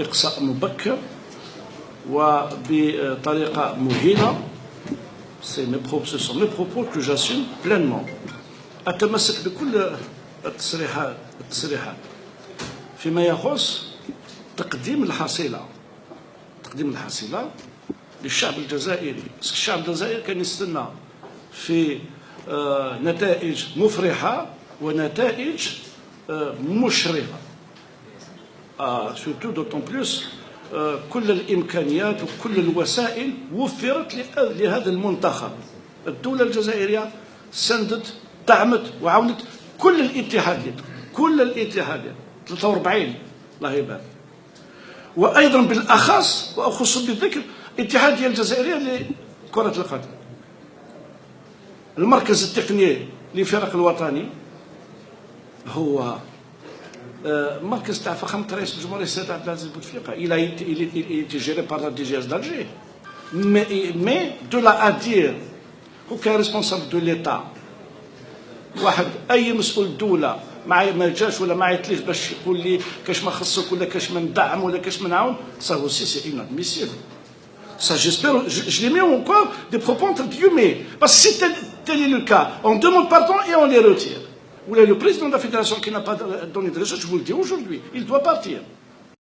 إقصاء مبكر وبطريقة مهينة. Ce sont mes propos que j'assume pleinement. أتمسك بكل التصريحات فيما يخص تقديم الحصيلة للشعب الجزائري. الشعب الجزائري كان يستنى في نتائج مفرحة ونتائج مشرفة. surtout d'autant plus كل الإمكانيات وكل الوسائل وفرت لهذا المنتخب. الدولة الجزائرية سندت دعمت وعاونت كل الاتحادات 43 الله يبارك، وأيضا بالأخص وأخص بالذكر الاتحادية الجزائرية لكرة القدم. المركز التقني للفرق الوطني هو مركز تاع فخامة رئيس الجمهورية السيد عبد العزيز بوتفليقة. Il est géré par la DGS d'Alger. Mais de là à dire aucun responsable de l'État واحد أي مسؤول دولة ما جاش ولا ما عيطليش باش يقول لي كاش ما خصك ولا كاش ما ندعم ولا كاش ما نعاون، ça aussi c'est inadmissible. Ça j'espère, je les mets encore des propos entre guillemets, parce que si tel est le cas, on demande pardon et on les retire. Ou le président de la fédération qui n'a pas donné de résultat, je vous le dis aujourd'hui, il doit partir.